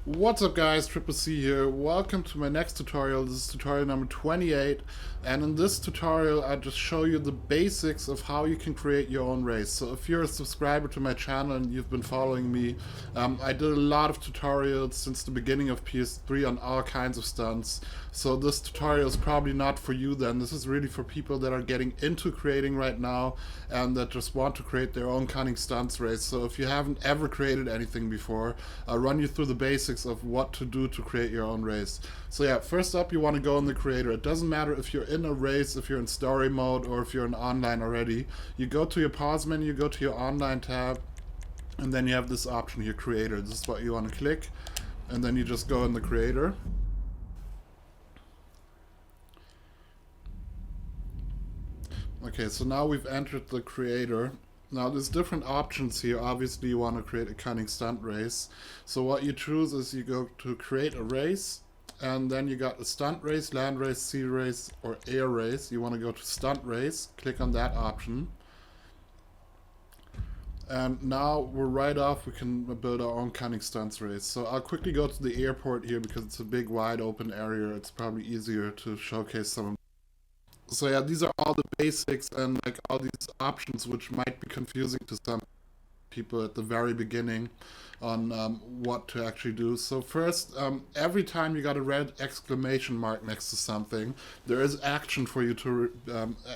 What's up guys, Triple C here. Welcome to my next tutorial. This is tutorial number 28, and in this tutorial I just show you the basics of how you can create your own race. So if you're a subscriber to my channel and you've been following me, I did a lot of tutorials since the beginning of PS3 on all kinds of stunts. So this tutorial is probably not for you then. This is really for people that are getting into creating right now and that just want to create their own cunning stunts race. So if you haven't ever created anything before, I'll run you through the basics of what to do to create your own race. So yeah, first up you want to go in the creator. It doesn't matter if you're in a race, if you're in story mode, or if you're in online already. You go to your pause menu, go to your online tab, and then you have this option here, creator. This is what you want to click, and then you just go in the creator. Okay, so now we've entered the creator. Now there's different options here. Obviously you want to create a cunning stunt race. So what you choose is you go to create a race, and then you got a stunt race, land race, sea race, or air race. You want to go to stunt race, click on that option. And now we're right off, we can build our own cunning stunts race. So I'll quickly go to the airport here because it's a big wide open area. It's probably easier to showcase some of. So yeah, these are all the basics and like all these options which might be confusing to some people at the very beginning on what to actually do. So first, every time you got a red exclamation mark next to something, there is action for you to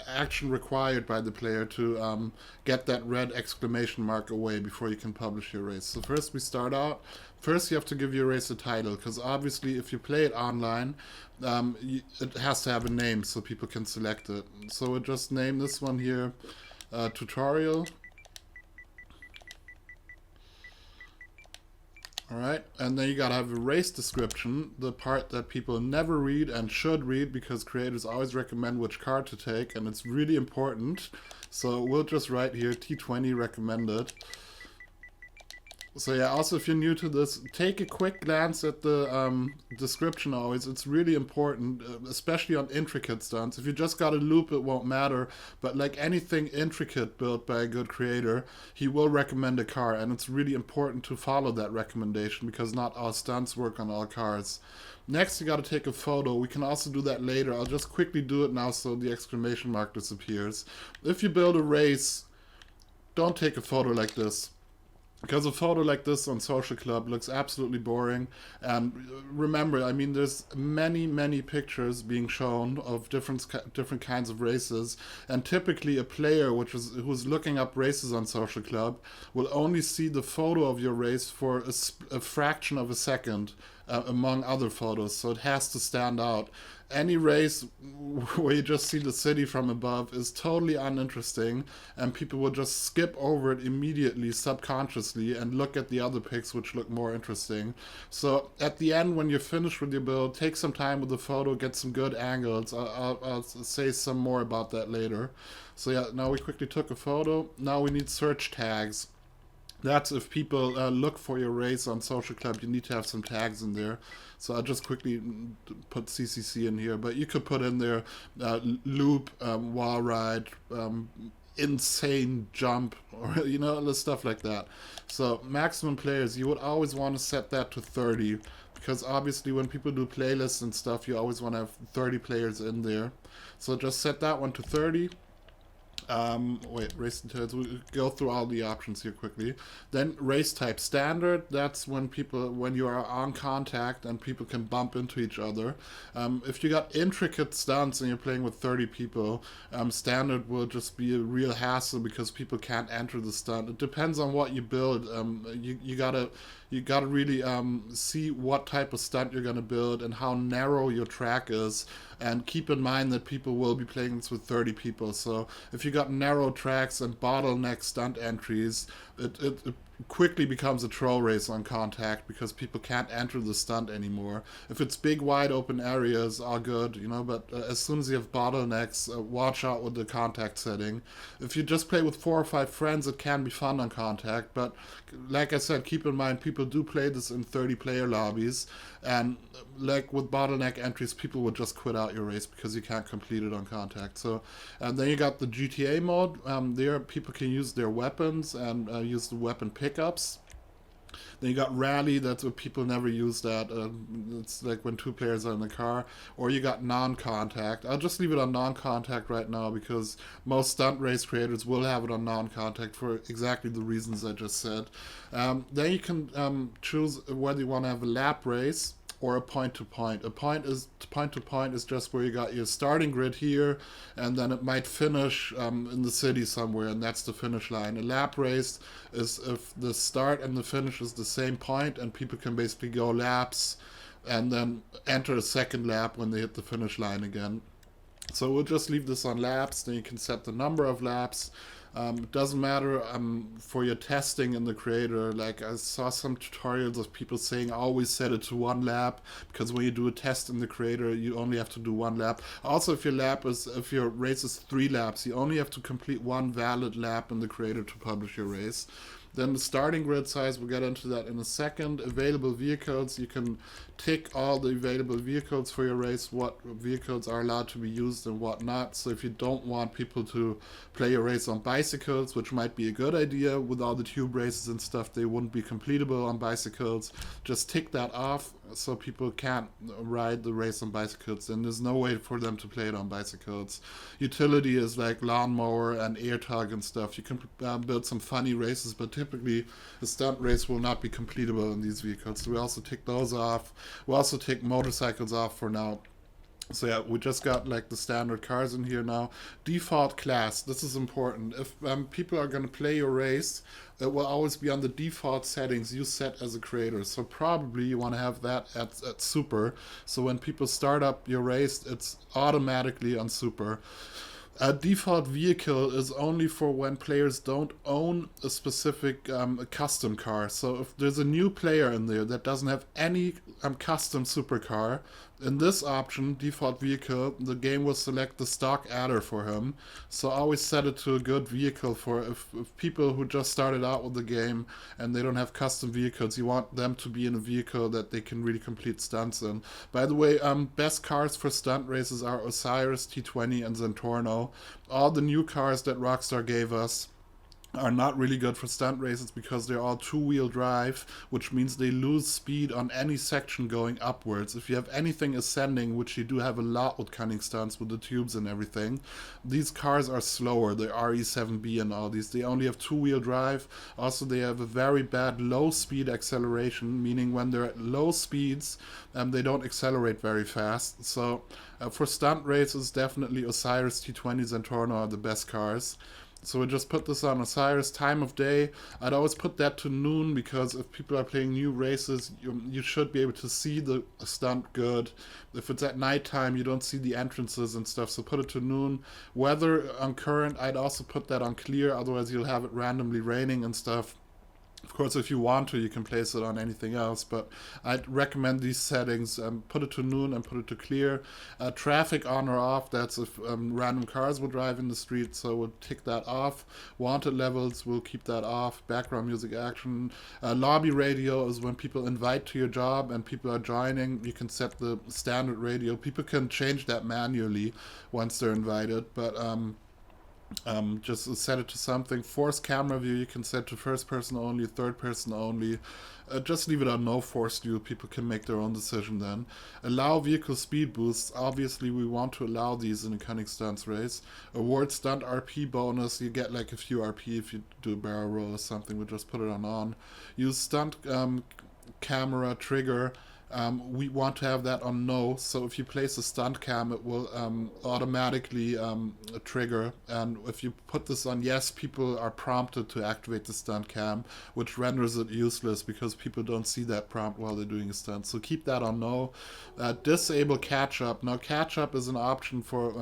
action required by the player to get that red exclamation mark away before you can publish your race. So first we start out. First, you have to give your race a title, because obviously, if you play it online, it has to have a name so people can select it. So we'll just name this one here tutorial. Alright, and then you gotta have a race description, the part that people never read and should read because creators always recommend which card to take, and it's really important. So we'll just write here T20 recommended. So yeah, also if you're new to this, take a quick glance at the description always. It's really important, especially on intricate stunts. If you just got a loop, it won't matter. But like anything intricate built by a good creator, he will recommend a car. And it's really important to follow that recommendation because not all stunts work on all cars. Next, you got to take a photo. We can also do that later. I'll just quickly do it now so the exclamation mark disappears. If you build a race, don't take a photo like this. Because a photo like this on Social Club looks absolutely boring. And remember, I mean, there's many pictures being shown of different kinds of races, and typically a player who's looking up races on Social Club will only see the photo of your race for a fraction of a second among other photos, so it has to stand out. Any race where you just see the city from above is totally uninteresting, and people will just skip over it immediately subconsciously and look at the other pics which look more interesting. So at the end, when you're finished with your build, take some time with the photo, get some good angles. I'll say some more about that later. So yeah, now we quickly took a photo. Now we need search tags. That's if people look for your race on Social Club, you need to have some tags in there. So I'll just quickly put CCC in here, but you could put in there loop, wall ride, insane jump, or you know, stuff like that. So maximum players, you would always want to set that to 30, because obviously when people do playlists and stuff, you always want to have 30 players in there. So just set that one to 30. Wait, race details. We'll go through all the options here quickly. Then race type standard. That's when you are on contact and people can bump into each other. If you got intricate stunts and you're playing with 30 people, standard will just be a real hassle because people can't enter the stunt. It depends on what you build. You gotta really see what type of stunt you're gonna build and how narrow your track is. And keep in mind that people will be playing this with 30 people. So if you got narrow tracks and bottleneck stunt entries, it quickly becomes a troll race on contact because people can't enter the stunt anymore. If it's big wide open areas, all good, you know, but as soon as you have bottlenecks, watch out with the contact setting. If you just play with 4 or 5 friends, it can be fun on contact, but like I said, keep in mind people do play this in 30 player lobbies, and like with bottleneck entries, people would just quit out your race because you can't complete it on contact. So and then you got the GTA mode. There people can use their weapons and use the weapon pickups. Then you got rally, that's what people never use that. It's like when two players are in the car. Or you got non-contact. I'll just leave it on non-contact right now because most stunt race creators will have it on non-contact for exactly the reasons I just said. Then you can choose whether you want to have a lap race or a point to point. A point to point is just where you got your starting grid here, and then it might finish in the city somewhere, and that's the finish line. A lap race is if the start and the finish is the same point, and people can basically go laps and then enter a second lap when they hit the finish line again. So we'll just leave this on laps, then you can set the number of laps. It doesn't matter for your testing in the creator. Like I saw some tutorials of people saying always set it to 1 lap because when you do a test in the creator, you only have to do 1 lap. Also, if your race is 3 laps, you only have to complete 1 valid lap in the creator to publish your race. Then the starting grid size, we'll get into that in a second. Available vehicles, you can tick all the available vehicles for your race, what vehicles are allowed to be used and what not. So if you don't want people to play your race on bicycles, which might be a good idea with all the tube races and stuff, they wouldn't be completable on bicycles. Just tick that off so people can't ride the race on bicycles, and there's no way for them to play it on bicycles. Utility is like lawnmower and air tug and stuff. You can build some funny races, but typically a stunt race will not be completable in these vehicles. So we also tick those off. We also take motorcycles off for now. So yeah, we just got like the standard cars in here now. Default class, this is important. If people are going to play your race, it will always be on the default settings you set as a creator. So probably you want to have that at super. So when people start up your race, it's automatically on super. A default vehicle is only for when players don't own a specific a custom car. So if there's a new player in there that doesn't have any custom supercar, in this option, default vehicle, the game will select the stock adder for him. So always set it to a good vehicle for if people who just started out with the game and they don't have custom vehicles, you want them to be in a vehicle that they can really complete stunts in. By the way, best cars for stunt races are Osiris, T20, and Zentorno. All the new cars that Rockstar gave us are not really good for stunt races because they're all two-wheel drive, which means they lose speed on any section going upwards. If you have anything ascending, which you do have a lot with cunning stunts with the tubes and everything, these cars are slower. The RE7B and all these, they only have two-wheel drive. Also, they have a very bad low-speed acceleration, meaning when they're at low speeds, they don't accelerate very fast. So for stunt races, definitely Osiris, T20, Zentorno are the best cars. So we just put this on Osiris. Time of day, I'd always put that to noon because if people are playing new races, you should be able to see the stunt good. If it's at nighttime, you don't see the entrances and stuff, so put it to noon. Weather on current, I'd also put that on clear, otherwise you'll have it randomly raining and stuff. Of course, if you want to, you can place it on anything else, but I'd recommend these settings. Put it to noon and put it to clear. Traffic on or off, that's if random cars will drive in the street, so we'll tick that off. Wanted levels, we'll keep that off. Background music action. Lobby radio is when people invite to your job and people are joining. You can set the standard radio. People can change that manually once they're invited, but just set it to something. Forced camera view, you can set to first person only, third person only. Just leave it on no forced view, people can make their own decision then. Allow vehicle speed boosts, obviously we want to allow these in a cunning stunts race. Award stunt RP bonus, you get like a few RP if you do a barrel roll or something, we'll just put it on. Use stunt camera trigger. We want to have that on no, so if you place a stunt cam, it will automatically trigger, and if you put this on yes, people are prompted to activate the stunt cam, which renders it useless because people don't see that prompt while they're doing a stunt, so keep that on no. Disable catch up. Now catch up is an option for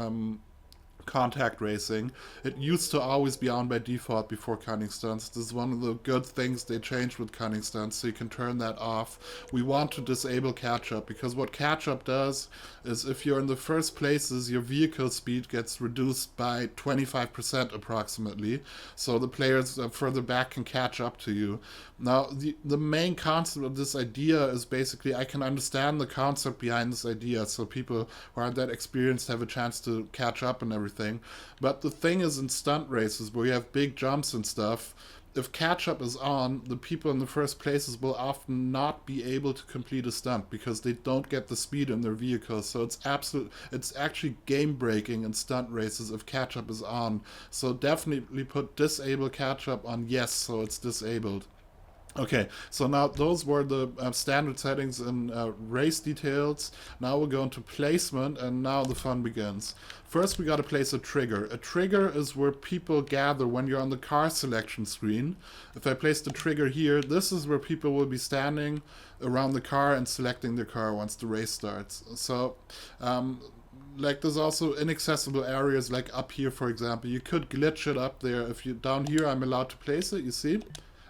contact racing. It used to always be on by default before cunning stunts. This is one of the good things they changed with cunning stunts, so you can turn that off. We want to disable catch up because what catch up does is if you're in the first places, your vehicle speed gets reduced by 25% approximately, so the players further back can catch up to you. Now the main concept of this idea is basically, I can understand the concept behind this idea, so people who aren't that experienced have a chance to catch up and everything. But the thing is, in stunt races where you have big jumps and stuff, if catch-up is on, the people in the first places will often not be able to complete a stunt because they don't get the speed in their vehicles. So it's actually game-breaking in stunt races if catch-up is on. So definitely put disable catch-up on yes, so it's disabled. Okay, so now those were the standard settings in race details. Now we'll go into placement, and now the fun begins. First, we got to place a trigger. A trigger is where people gather when you're on the car selection screen. If I place the trigger here, this is where people will be standing around the car and selecting their car once the race starts. So, like there's also inaccessible areas like up here, for example. You could glitch it up there. If you down here, I'm allowed to place it, you see?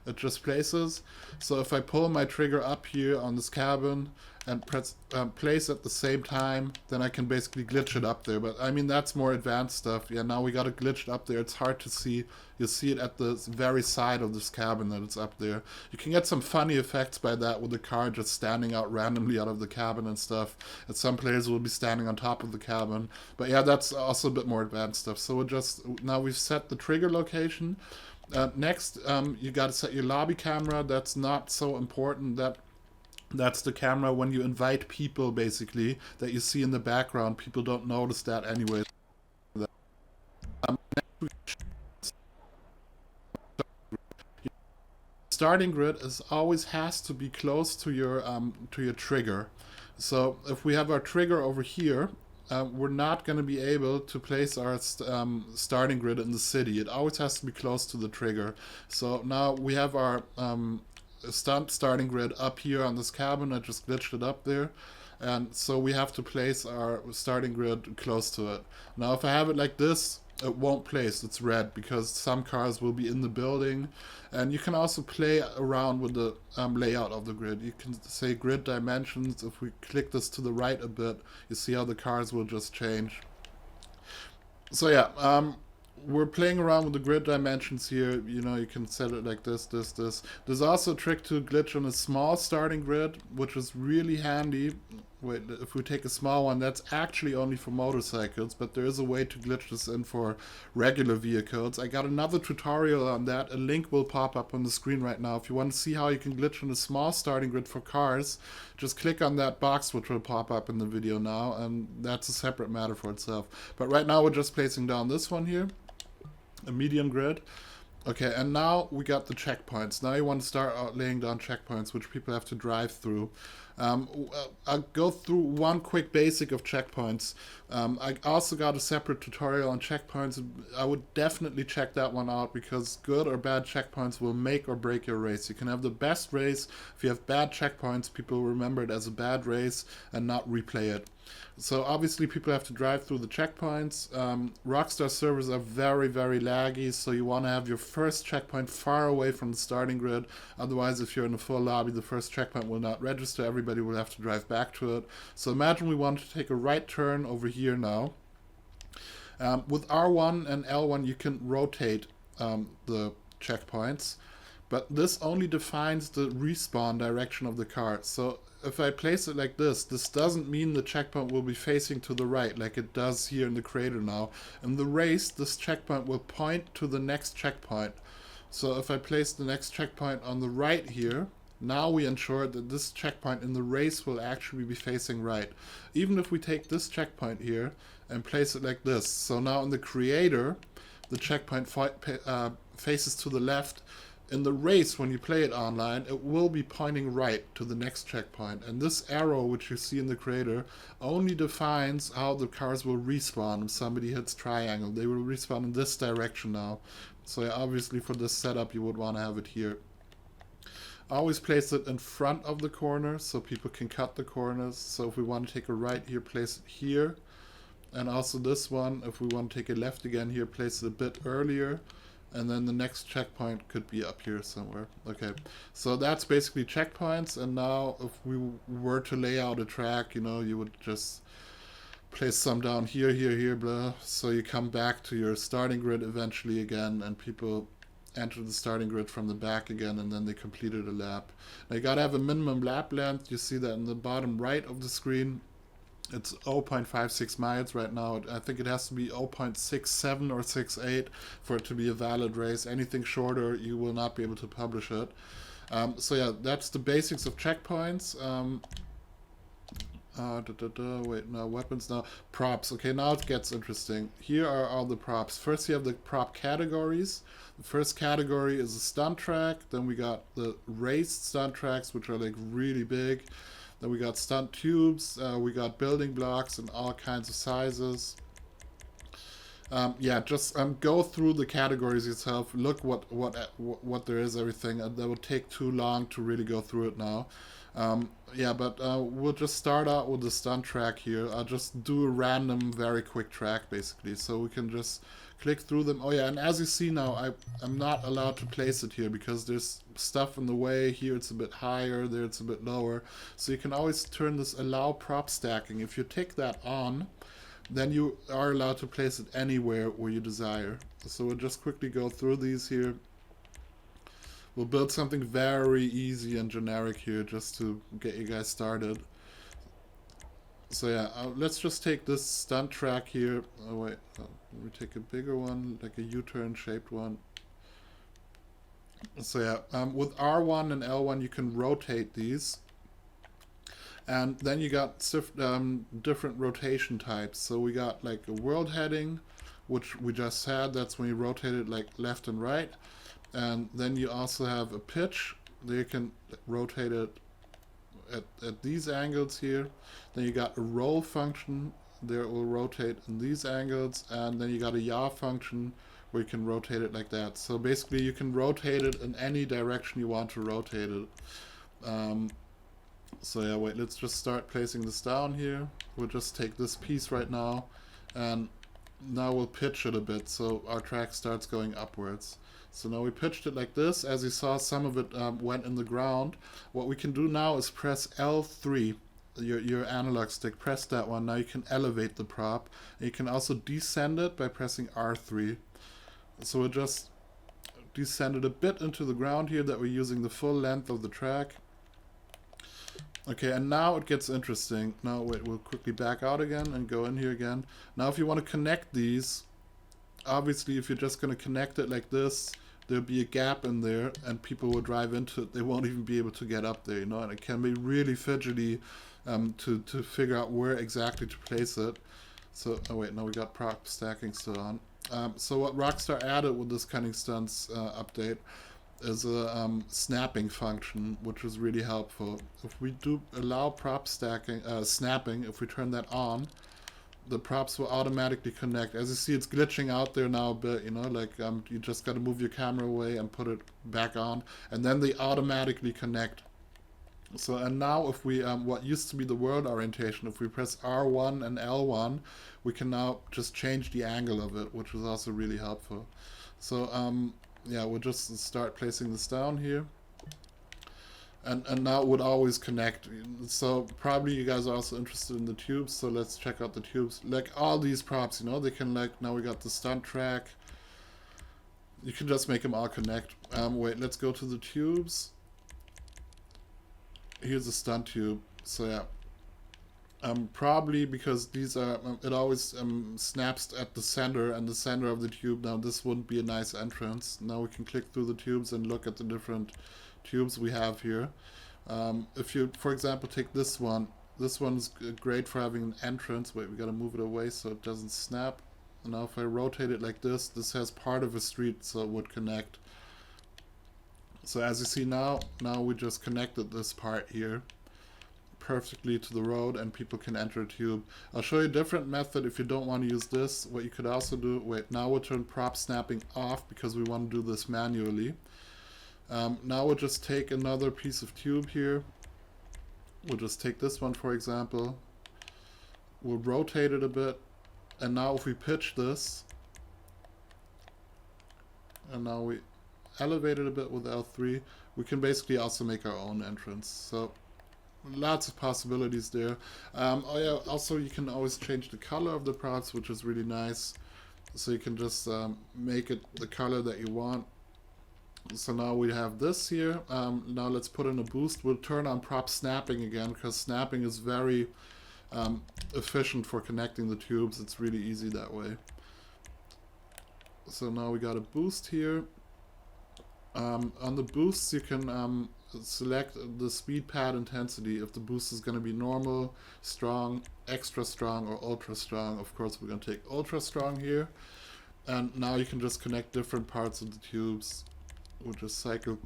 It just places. So if I pull my trigger up here on this cabin and press place at the same time, then I can basically glitch it up there. But I mean, that's more advanced stuff. Yeah, now we got it glitched up there. It's hard to see. You'll see it at the very side of this cabin that it's up there. You can get some funny effects by that with the car just standing out randomly out of the cabin and stuff. And some players will be standing on top of the cabin. But yeah, that's also a bit more advanced stuff. So now we've set the trigger location. Next, you got to set your lobby camera. That's not so important. That's the camera when you invite people, basically, that you see in the background. People don't notice that anyway. Starting grid always has to be close to your trigger. So if we have our trigger over here, we're not going to be able to place our starting grid in the city. It always has to be close to the trigger. So now we have our starting grid up here on this cabin. I just glitched it up there. And so we have to place our starting grid close to it. Now if I have it like this, it won't place. It's red because some cars will be in the building. And you can also play around with the layout of the grid. You can say grid dimensions. If we click this to the right a bit, you see how the cars will just change. So yeah, we're playing around with the grid dimensions here. You know, you can set it like this. There's also a trick to glitch on a small starting grid, which is really handy. Wait, if we take a small one, that's actually only for motorcycles, but there is a way to glitch this in for regular vehicles. I got another tutorial on that. A link will pop up on the screen right now. If you want to see how you can glitch on a small starting grid for cars, just click on that box which will pop up in the video now, and that's a separate matter for itself. But right now we're just placing down this one here, a medium grid. Okay, and now we got the checkpoints. Now you want to start laying down checkpoints, which people have to drive through. I'll go through one quick basic of checkpoints. I also got a separate tutorial on checkpoints. I would definitely check that one out because good or bad checkpoints will make or break your race. You can have the best race. If you have bad checkpoints, people remember it as a bad race and not replay it. So obviously people have to drive through the checkpoints. Rockstar servers are very, very laggy, so you want to have your first checkpoint far away from the starting grid. Otherwise, if you're in a full lobby, the first checkpoint will not register. Everybody will have to drive back to it. So imagine we want to take a right turn over here now. With R1 and L1, you can rotate the checkpoints, but this only defines the respawn direction of the car. So if I place it like this doesn't mean the checkpoint will be facing to the right like it does here in the creator now. In the race, this checkpoint will point to the next checkpoint. So if I place the next checkpoint on the right here, now we ensure that this checkpoint in the race will actually be facing right. Even if we take this checkpoint here and place it like this, so now in the creator, the checkpoint faces to the left. In the race, when you play it online, it will be pointing right to the next checkpoint. And this arrow, which you see in the creator, only defines how the cars will respawn if somebody hits triangle. They will respawn in this direction now. So yeah, obviously for this setup, you would want to have it here. Always place it in front of the corner so people can cut the corners. So if we want to take a right here, place it here. And also this one, if we want to take a left again here, place it a bit earlier. And then the next checkpoint could be up here somewhere. Okay, so that's basically checkpoints. And now if we were to lay out a track, you know, you would just place some down here, here, blah. So you come back to your starting grid eventually again, and people enter the starting grid from the back again, and then they completed a lap. Now you gotta have a minimum lap length. You see that in the bottom right of the screen. It's 0.56 miles right now. I think it has to be 0.67 or 68 for it to be a valid race. Anything shorter, you will not be able to publish it. So yeah, that's the basics of checkpoints. Wait, no, weapons now. Props. Okay, now it gets interesting. Here are all the props. First, you have the prop categories. The first category is a stunt track. Then we got the raced stunt tracks, which are like really big. Then we got stunt tubes. We got building blocks in all kinds of sizes. Yeah, just go through the categories yourself. Look what there is, everything. That would take too long to really go through it now. Yeah, but we'll just start out with the stunt track here. I'll just do a random, very quick track, basically. So we can just click through them. Oh yeah, and as you see now, I'm not allowed to place it here because there's stuff in the way. Here it's a bit higher, there it's a bit lower. So you can always turn this allow prop stacking. If you tick that on, then you are allowed to place it anywhere where you desire. So we'll just quickly go through these here. We'll build something very easy and generic here just to get you guys started. So yeah, let's just take this stunt track here. Oh wait, let me take a bigger one, like a U-turn shaped one. So yeah, with R1 and L1 you can rotate these. And then you got different rotation types. So we got like a world heading, which we just had. That's when you rotate it like left and right. And then you also have a pitch. There you can rotate it at these angles here. Then you got a roll function. There it will rotate in these angles. And then you got a yaw function where you can rotate it like that. So basically you can rotate it in any direction you want to rotate it. So yeah, wait, let's just start placing this down here. We'll just take this piece right now, and now we'll pitch it a bit so our track starts going upwards. So now we pitched it like this. As you saw, some of it went in the ground. What we can do now is press L3, your analog stick, press that one. Now you can elevate the prop. And you can also descend it by pressing R3. So we'll just descend it a bit into the ground here that we're using the full length of the track. Okay, and now it gets interesting. Now, wait, we'll quickly back out again and go in here again. Now, if you want to connect these, obviously, if you're just going to connect it like this, there'll be a gap in there, and people will drive into it. They won't even be able to get up there, you know, and it can be really fidgety to figure out where exactly to place it. So, oh wait, no, we got prop stacking still on. So what Rockstar added with this Cunning Stunts update is a snapping function, which is really helpful. If we do allow prop stacking, snapping, if we turn that on, the props will automatically connect. As you see, it's glitching out there now a bit, you know, like you just got to move your camera away and put it back on, and then they automatically connect. So, and now if we, what used to be the world orientation, if we press R1 and L1, we can now just change the angle of it, which is also really helpful. So, yeah, we'll just start placing this down here. And now it would always connect. So probably you guys are also interested in the tubes, so let's check out the tubes. Like all these props, you know, they can, like, now we got the stunt track. You can just make them all connect. Wait, let's go to the tubes. Here's a stunt tube. So yeah. Probably because these are, it always snaps at the center and the center of the tube. Now this wouldn't be a nice entrance. Now we can click through the tubes and look at the different tubes we have here. If you, for example, take this one's great for having an entrance. Wait, we gotta move it away so it doesn't snap. And now if I rotate it like this has part of a street, so it would connect. So as you see now we just connected this part here perfectly to the road, and people can enter a tube. I'll show you a different method if you don't want to use this. What you could also do, wait, now we'll turn prop snapping off because we want to do this manually. Now we'll just take another piece of tube here. We'll just take this one, for example. We'll rotate it a bit, and now if we pitch this, and now we elevate it a bit with L3, we can basically also make our own entrance. So lots of possibilities there. Oh yeah, also you can always change the color of the props, which is really nice. So you can just make it the color that you want. So now we have this here. Now let's put in a boost. We'll turn on prop snapping again, because snapping is very efficient for connecting the tubes. It's really easy that way. So now we got a boost here. On the boosts you can select the speed pad intensity, if the boost is going to be normal, strong, extra strong, or ultra strong. Of course we're going to take ultra strong here. And now you can just connect different parts of the tubes. We'll just cycle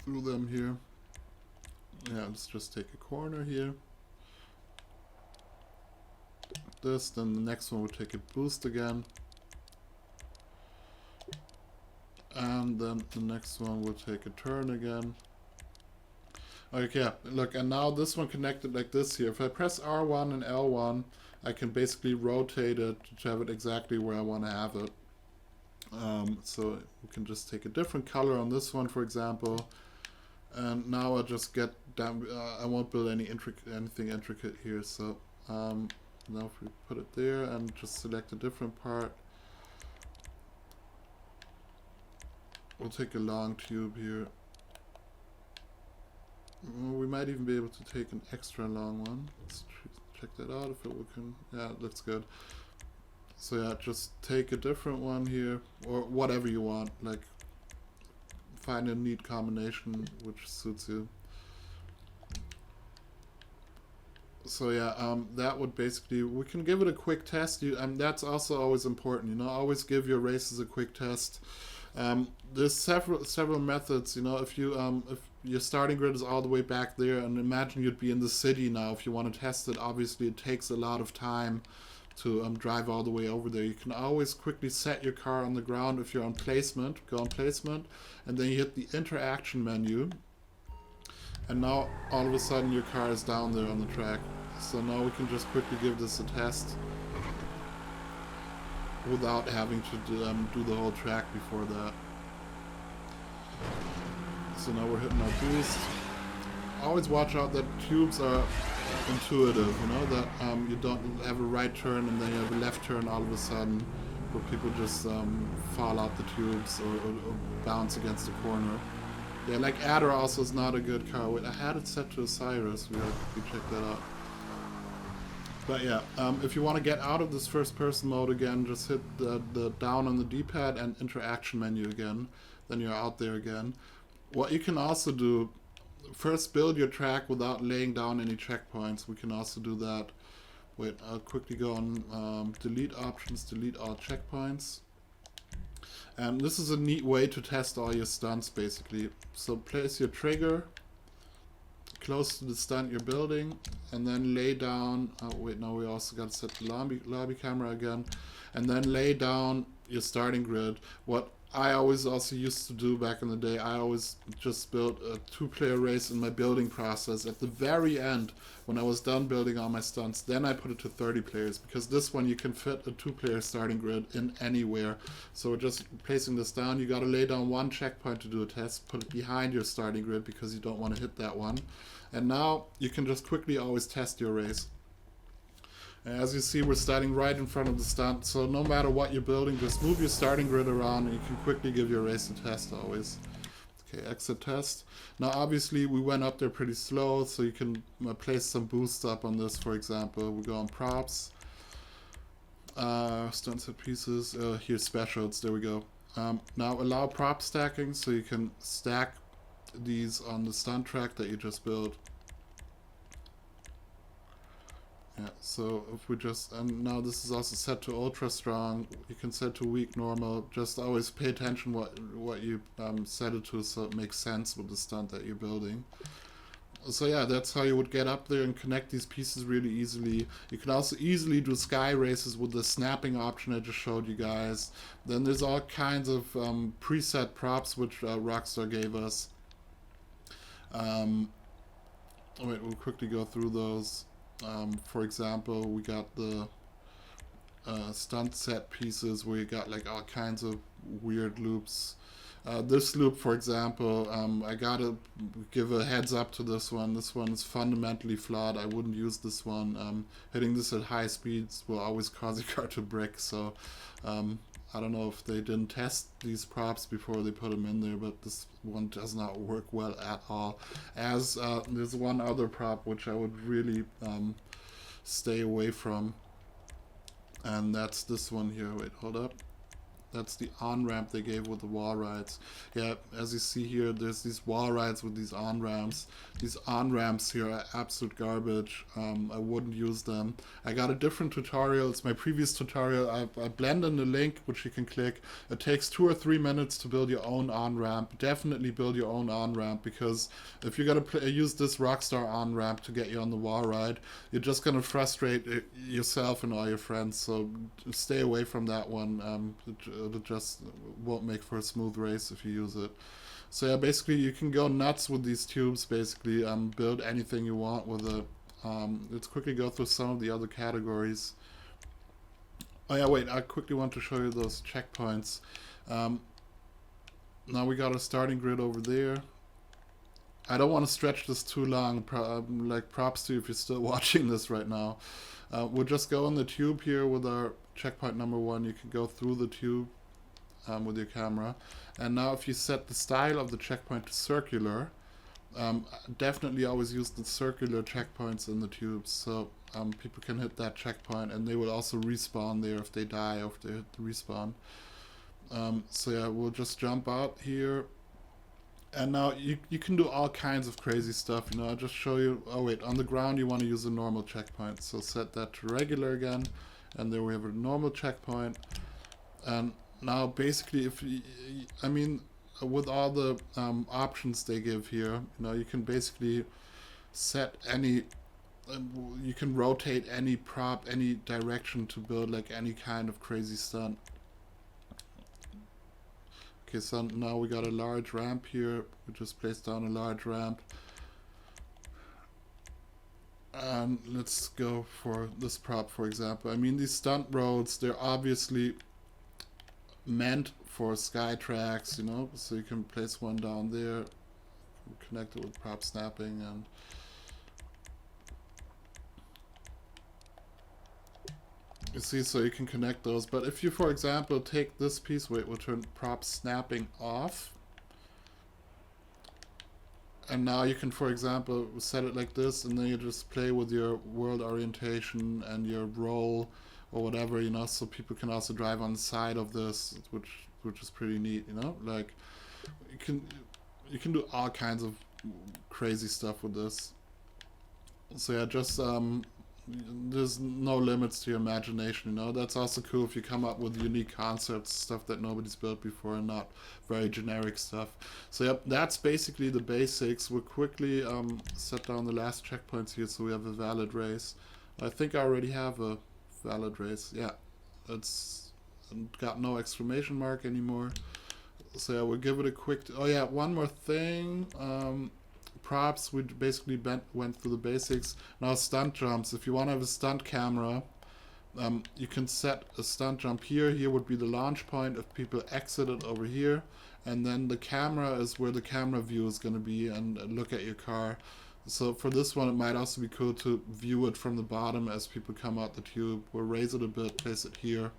through them here. Yeah, let's just take a corner here. This, then the next one will take a boost again. And then the next one will take a turn again. Okay, look, and now this one connected like this here. If I press R1 and L1, I can basically rotate it to have it exactly where I want to have it. So we can just take a different color on this one, for example. And now I just get down, I won't build anything intricate here. So now if we put it there and just select a different part. We'll take a long tube here. We might even be able to take an extra long one. Let's check that out if it can. Yeah, it looks good. So yeah, just take a different one here, or whatever you want. Like, find a neat combination which suits you. So yeah, that would basically, we can give it a quick test. That's also always important. You know, always give your races a quick test. There's several methods. You know, if your starting grid is all the way back there, and imagine you'd be in the city now. If you want to test it, obviously it takes a lot of time to drive all the way over there. You can always quickly set your car on the ground. If you're on placement, go on placement, and then you hit the interaction menu, and now all of a sudden your car is down there on the track. So now we can just quickly give this a test without having to do the whole track before that. So now we're hitting our boost. Always watch out that tubes are intuitive, you know, that you don't have a right turn and then you have a left turn all of a sudden, where people just fall out the tubes or bounce against the corner. Yeah, like Adder also is not a good car. Wait, I had it set to Osiris. We check that out. But yeah, if you want to get out of this first person mode again, just hit the down on the D-pad and interaction menu again. Then you're out there again. What you can also do, first build your track without laying down any checkpoints. We can also do that. Wait, I'll quickly go on delete options, delete all checkpoints. And this is a neat way to test all your stunts basically. So place your trigger close to the stunt you're building, and then lay down, oh wait, now we also got to set the lobby camera again, and then lay down your starting grid. What I always also used to do back in the day, I always just built a 2-player race in my building process. At the very end, when I was done building all my stunts, then I put it to 30 players, because this one you can fit a 2-player starting grid in anywhere. So we're just placing this down. You got to lay down one checkpoint to do a test, put it behind your starting grid because you don't want to hit that one. And now you can just quickly always test your race. As you see, we're starting right in front of the stunt, so no matter what you're building, just move your starting grid around and you can quickly give your race a test always. Okay, exit test. Now obviously we went up there pretty slow, so you can place some boosts up on this, for example. We go on props, stunt set pieces, here's specials, there we go. Now allow prop stacking, so you can stack these on the stunt track that you just built. Yeah, so if we just, and now this is also set to ultra strong. You can set to weak normal. Just always pay attention what you set it to, so it makes sense with the stunt that you're building. So yeah, that's how you would get up there and connect these pieces really easily. You can also easily do sky races with the snapping option I just showed you guys. Then there's all kinds of preset props which Rockstar gave us. Wait, we'll quickly go through those. For example, we got the stunt set pieces where you got like all kinds of weird loops. This loop, for example, I gotta give a heads up to this one. This one is fundamentally flawed. I wouldn't use this one. Hitting this at high speeds will always cause your car to brick, so I don't know if they didn't test these props before they put them in there, but this one does not work well at all. As there's one other prop which I would really stay away from. And that's this one here. Wait, hold up. That's the on-ramp they gave with the wall rides. Yeah, as you see here, there's these wall rides with these on-ramps. These on-ramps here are absolute garbage. I wouldn't use them. I got a different tutorial. It's my previous tutorial. I blend in the link, which you can click. It takes 2 or 3 minutes to build your own on-ramp. Definitely build your own on-ramp, because if you're going to use this Rockstar on-ramp to get you on the wall ride, you're just going to frustrate yourself and all your friends. So stay away from that one. It just won't make for a smooth race if you use it. So yeah, basically you can go nuts with these tubes, basically. Build anything you want with it. Let's quickly go through some of the other categories. Oh yeah, wait, I quickly want to show you those checkpoints. Now we got a starting grid over there. I don't want to stretch this too long, like props to you if you're still watching this right now. We'll just go on the tube here with our checkpoint number 1. You can go through the tube with your camera. And now if you set the style of the checkpoint to circular, definitely always use the circular checkpoints in the tubes, so people can hit that checkpoint and they will also respawn there if they die or if they hit the respawn. So yeah, we'll just jump out here. And now you can do all kinds of crazy stuff, you know. I'll just show you. Oh wait, on the ground you want to use a normal checkpoint, so set that to regular again, and there we have a normal checkpoint. And now basically, I mean, with all the options they give here, you know, you can basically set any, you can rotate any prop, any direction to build like any kind of crazy stunt. Okay, so now we got a large ramp here. We just placed down a large ramp. And let's go for this prop, for example. I mean, these stunt roads, they're obviously meant for sky tracks, you know, so you can place one down there, connect it with prop snapping, and you see, so you can connect those. But if you, for example, take this piece, wait, we'll turn prop snapping off. And now you can, for example, set it like this, and then you just play with your world orientation and your roll or whatever, you know, so people can also drive on the side of this, which is pretty neat, you know? Like, you can do all kinds of crazy stuff with this. So yeah, just there's no limits to your imagination, you know. That's also cool if you come up with unique concepts, stuff that nobody's built before, and not very generic stuff. So yep, that's basically the basics. We'll quickly set down the last checkpoints here so we have a valid race. I think I already have a valid race. Yeah, it's got no exclamation mark anymore. So yeah, we'll give it a quick... Oh yeah, one more thing. Props, we basically went through the basics. Now stunt jumps. If you want to have a stunt camera, you can set a stunt jump here. Here would be the launch point if people exited over here. And then the camera is where the camera view is going to be and look at your car. So for this one, it might also be cool to view it from the bottom as people come out the tube. We'll raise it a bit, place it here.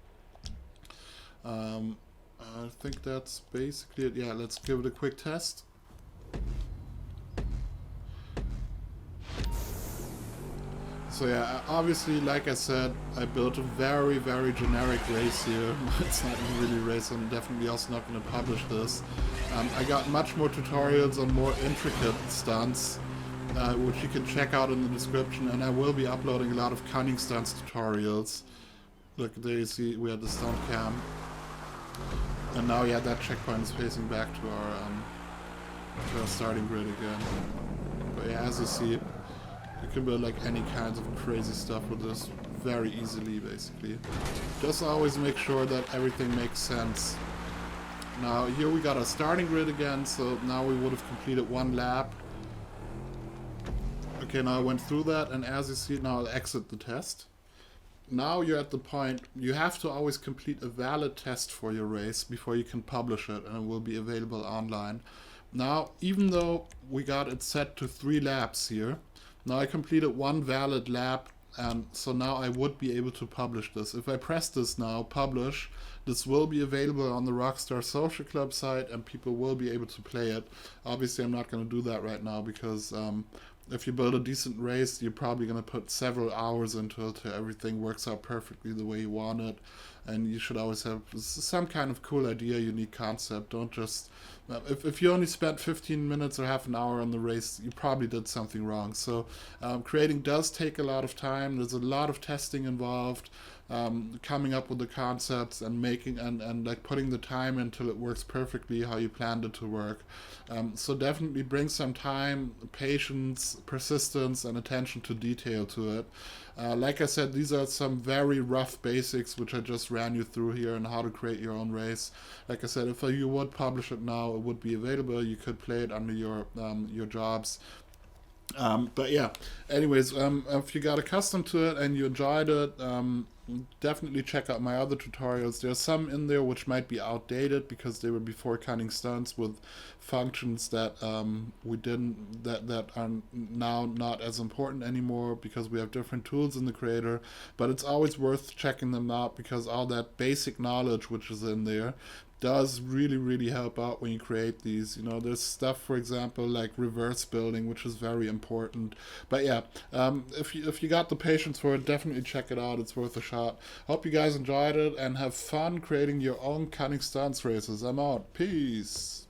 I think that's basically it. Yeah, let's give it a quick test. So yeah, obviously, like I said, I built a very, very generic race here. It's not even really a race. I'm definitely also not going to publish this. I got much more tutorials on more intricate stunts, which you can check out in the description, and I will be uploading a lot of cunning stunts tutorials. Look, there you see we had the stunt cam. And now, yeah, that checkpoint is facing back to our starting grid again. But yeah, as you see, you can build like any kinds of crazy stuff with this very easily, basically. Just always make sure that everything makes sense. Now, here we got a starting grid again, so now we would have completed one lap. Okay, now I went through that, and as you see, now I'll exit the test. Now you're at the point, you have to always complete a valid test for your race before you can publish it, and it will be available online. Now, even though we got it set to 3 laps here, now I completed one valid lap, and so now I would be able to publish this. If I press this now, publish, this will be available on the Rockstar Social Club site, and people will be able to play it. Obviously, I'm not going to do that right now because if you build a decent race, you're probably going to put several hours into it till everything works out perfectly the way you want it. And you should always have some kind of cool idea, unique concept. Don't just if you only spent 15 minutes or half an hour on the race, you probably did something wrong. So creating does take a lot of time. There's a lot of testing involved, coming up with the concepts and making and like putting the time until it works perfectly how you planned it to work. So definitely bring some time, patience, persistence, and attention to detail to it. Like I said, these are some very rough basics which I just ran you through here on how to create your own race. Like I said, if you would publish it now, it would be available. You could play it under your jobs. But yeah, anyways, if you got accustomed to it and you enjoyed it, definitely check out my other tutorials. There's some in there which might be outdated because they were before cunning stunts with functions that we didn't that are now not as important anymore because we have different tools in the creator. But it's always worth checking them out because all that basic knowledge which is in there does really help out when you create these. There's stuff, for example, like reverse building, which is very important. But yeah, if you got the patience for it, definitely check it out. It's worth a shot. Hope you guys enjoyed it and have fun creating your own cunning stunts races. I'm out. Peace.